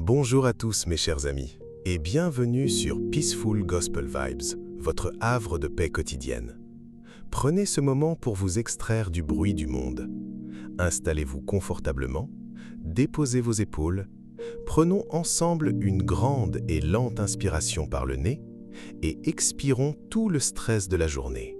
Bonjour à tous mes chers amis, et bienvenue sur Peaceful Gospel Vibes, votre havre de paix quotidienne. Prenez ce moment pour vous extraire du bruit du monde. Installez-vous confortablement, déposez vos épaules, prenons ensemble une grande et lente inspiration par le nez et expirons tout le stress de la journée,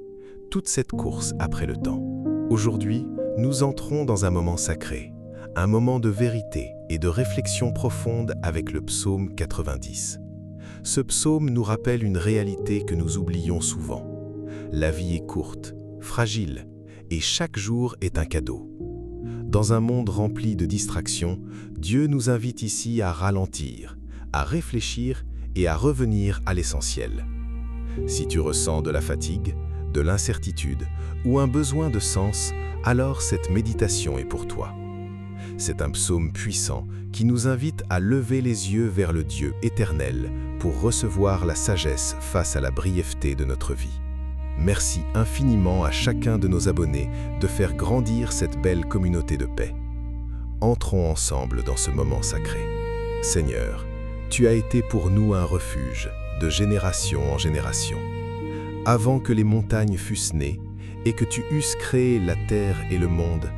toute cette course après le temps. Aujourd'hui, nous entrons dans un moment sacré, un moment de vérité et de réflexion profonde avec le psaume 90. Ce psaume nous rappelle une réalité que nous oublions souvent. La vie est courte, fragile, et chaque jour est un cadeau. Dans un monde rempli de distractions, Dieu nous invite ici à ralentir, à réfléchir et à revenir à l'essentiel. Si tu ressens de la fatigue, de l'incertitude ou un besoin de sens, alors cette méditation est pour toi. C'est un psaume puissant qui nous invite à lever les yeux vers le Dieu éternel pour recevoir la sagesse face à la brièveté de notre vie. Merci infiniment à chacun de nos abonnés de faire grandir cette belle communauté de paix. Entrons ensemble dans ce moment sacré. Seigneur, tu as été pour nous un refuge, de génération en génération. Avant que les montagnes fussent nées et que tu eusses créé la terre et le monde,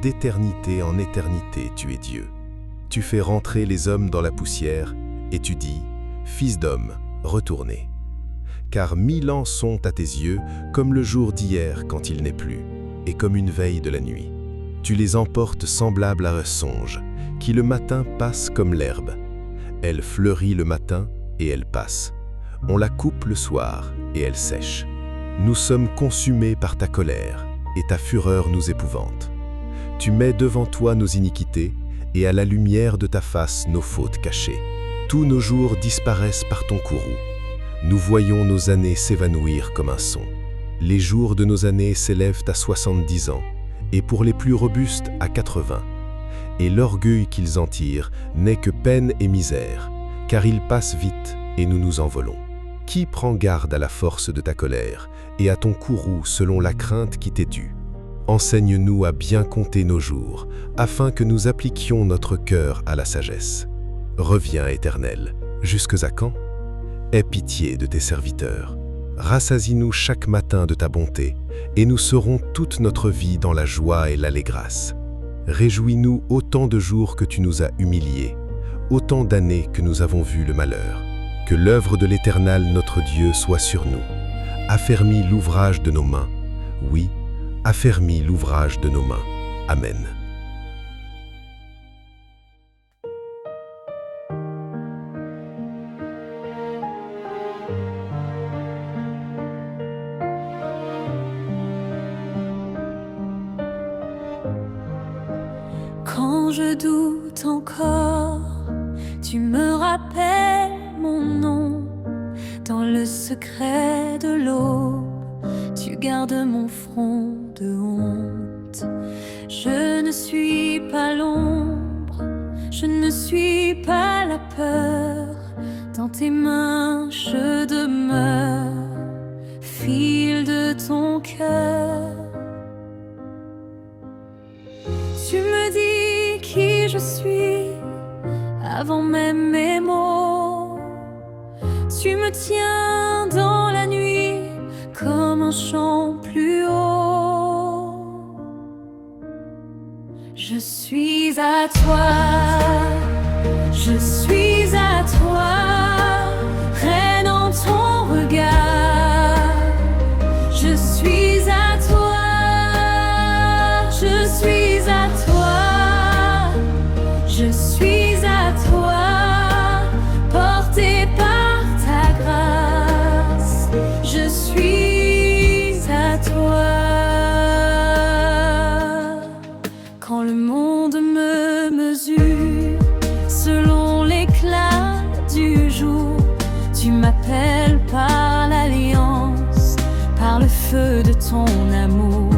d'éternité en éternité, tu es Dieu. Tu fais rentrer les hommes dans la poussière et tu dis, « Fils d'homme, retournez. » Car 1000 ans sont à tes yeux comme le jour d'hier quand il n'est plus, et comme une veille de la nuit. Tu les emportes semblables à un songe, qui le matin passe comme l'herbe. Elle fleurit le matin et elle passe. On la coupe le soir et elle sèche. Nous sommes consumés par ta colère, et ta fureur nous épouvante. Tu mets devant toi nos iniquités, et à la lumière de ta face nos fautes cachées. Tous nos jours disparaissent par ton courroux. Nous voyons nos années s'évanouir comme un son. Les jours de nos années s'élèvent à 70 ans, et pour les plus robustes à 80. Et l'orgueil qu'ils en tirent n'est que peine et misère, car ils passent vite et nous nous envolons. Qui prend garde à la force de ta colère et à ton courroux selon la crainte qui t'est due? Enseigne-nous à bien compter nos jours, afin que nous appliquions notre cœur à la sagesse. Reviens, Éternel, jusque à quand? Aie pitié de tes serviteurs. Rassasie-nous chaque matin de ta bonté, et nous serons toute notre vie dans la joie et l'allégresse. Réjouis-nous autant de jours que tu nous as humiliés, autant d'années que nous avons vu le malheur. Que l'œuvre de l'Éternel notre Dieu soit sur nous. Affermis l'ouvrage de nos mains. Oui, affermis l'ouvrage de nos mains. Amen. Quand je doute encore, tu me rappelles mon nom. Dans le secret de l'aube, tu gardes mon front de honte. Je ne suis pas l'ombre, je ne suis pas la peur. Dans tes mains je demeure, fil de ton cœur. Tu me dis qui je suis avant même mes mots. Tu me tiens dans la nuit comme un chant plus haut. Je suis à toi, je suis à toi, reine en ton regard. Je suis à toi, je suis à toi, je suis à toi, porté par ta grâce. Je suis à toi. Quand le monde me mesure selon l'éclat du jour, tu m'appelles par l'alliance, par le feu de ton amour.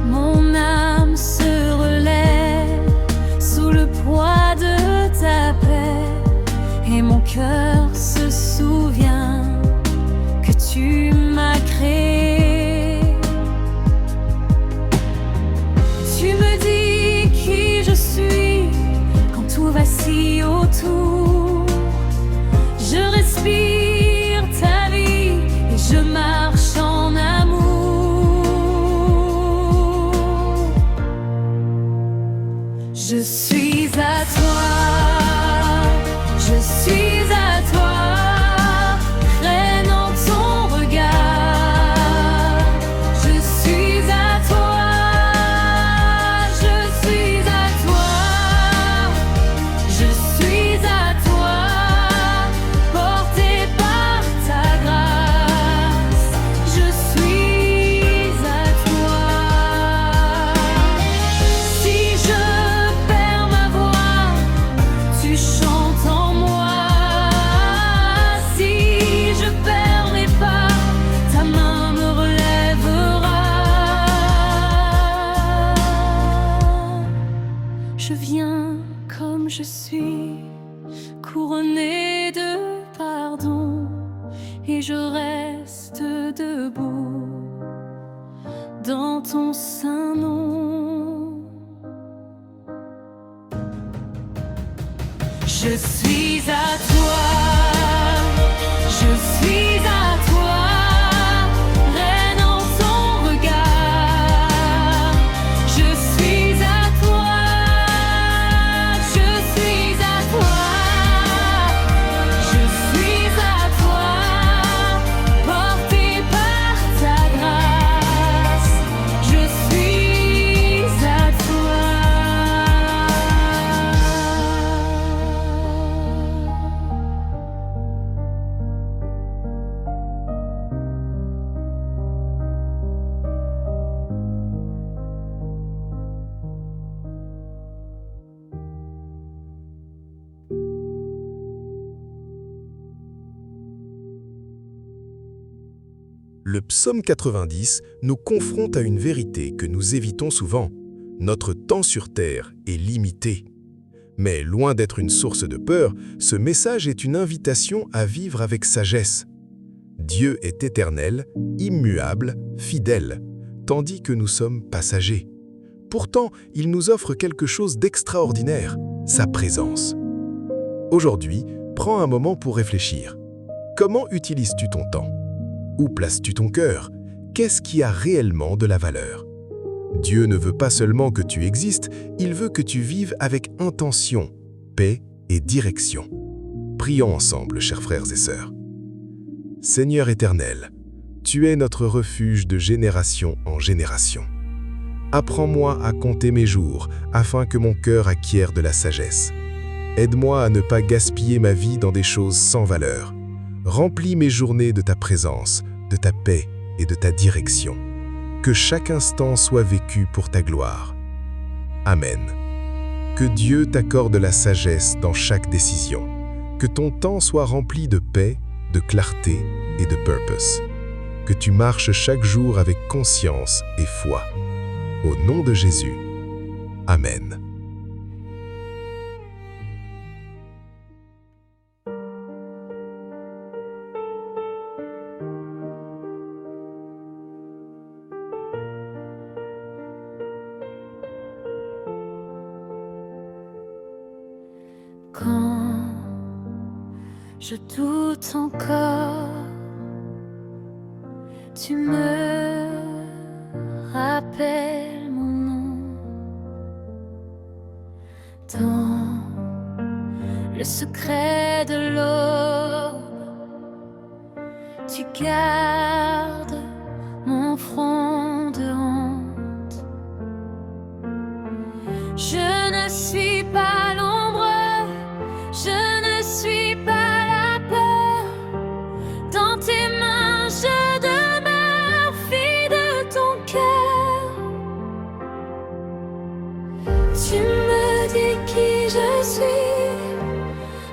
Mon âme se relève sous le poids de ta paix, et mon cœur se souvient que tu m'as créé. Tu me dis qui je suis quand tout vacille autour. Je respire ta vie et je marche en amour. Je suis à toi, je suis à toi. Je viens comme je suis, couronnée de pardon, et je reste debout dans ton saint nom. Je suis à toi, je suis à toi. Le psaume 90 nous confronte à une vérité que nous évitons souvent. Notre temps sur terre est limité. Mais loin d'être une source de peur, ce message est une invitation à vivre avec sagesse. Dieu est éternel, immuable, fidèle, tandis que nous sommes passagers. Pourtant, il nous offre quelque chose d'extraordinaire, sa présence. Aujourd'hui, prends un moment pour réfléchir. Comment utilises-tu ton temps ? Où places-tu ton cœur? Qu'est-ce qui a réellement de la valeur? Dieu ne veut pas seulement que tu existes, il veut que tu vives avec intention, paix et direction. Prions ensemble, chers frères et sœurs. Seigneur éternel, tu es notre refuge de génération en génération. Apprends-moi à compter mes jours afin que mon cœur acquiert de la sagesse. Aide-moi à ne pas gaspiller ma vie dans des choses sans valeur. Remplis mes journées de ta présence, de ta paix et de ta direction. Que chaque instant soit vécu pour ta gloire. Amen. Que Dieu t'accorde la sagesse dans chaque décision. Que ton temps soit rempli de paix, de clarté et de purpose. Que tu marches chaque jour avec conscience et foi. Au nom de Jésus. Amen. Quand je doute encore, tu me rappelles mon nom. Dans le secret de l'aube, tu gardes mon front de honte. Je ne suis pas l'ombre, je ne suis pas la peur. Dans tes mains je demeure, fille de ton cœur. Tu me dis qui je suis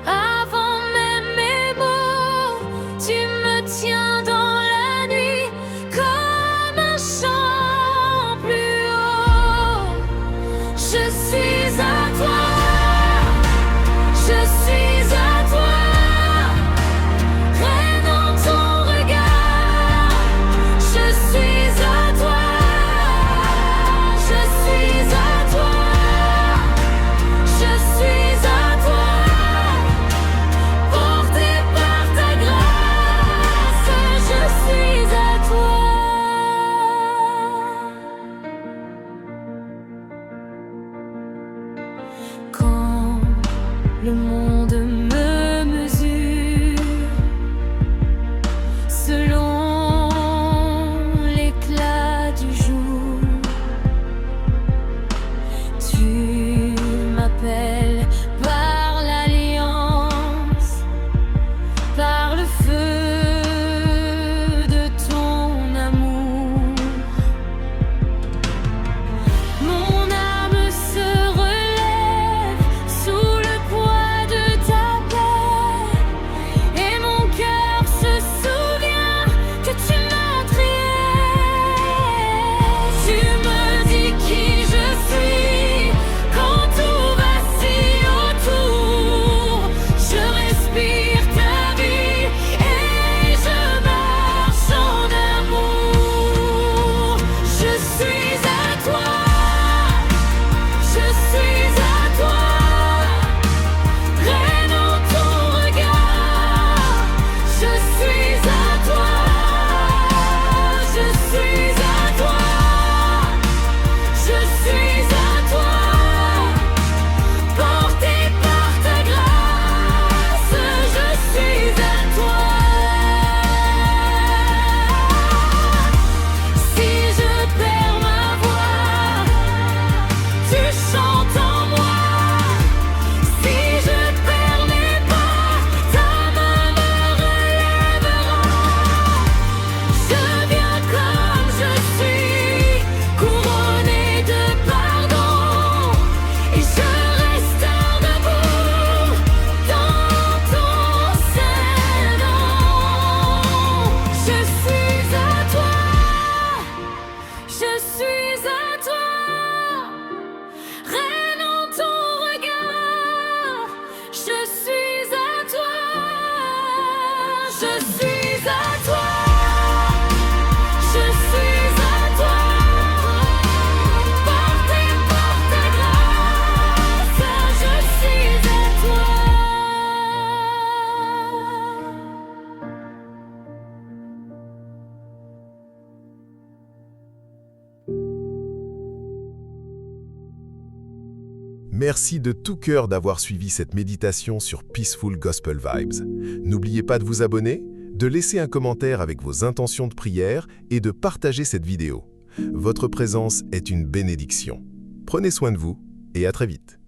avant même mes mots. Tu me tiens dans la nuit comme un chant plus haut. Je suis à toi. Je suis à toi, reine dans ton regard. Je suis à toi, je suis à toi. le monde me mesure selon l'éclat du jour. Tu m'appelles par l'alliance, par le feu de ton amour. Mon âme se relève sous le poids de ta paix, et mon cœur se souvient que tu m'as trié. Tu me dis qui je suis quand tout vacille autour. Je respire ta vie et je marche en amour. Je suis à toi, je suis à toi, reine en ton regard. Je suis à toi, je suis à toi, je suis à toi, porté par ta grâce. Je suis à toi. Si je perds ma voix, tu chantes en moi. Si je perds les pas, ta main me relèvera. Je viens comme je suis, couronné de pardon, et je reste debout dans ton sein nom. Je suis à toi, je suis à toi, reine en ton regard. Je suis à toi, je suis à toi, je suis à toi, porté par ta grâce. Je suis à toi. Merci de tout cœur d'avoir suivi cette méditation sur Peaceful Gospel Vibes. N'oubliez pas de vous abonner, de laisser un commentaire avec vos intentions de prière et de partager cette vidéo. Votre présence est une bénédiction. Prenez soin de vous et à très vite.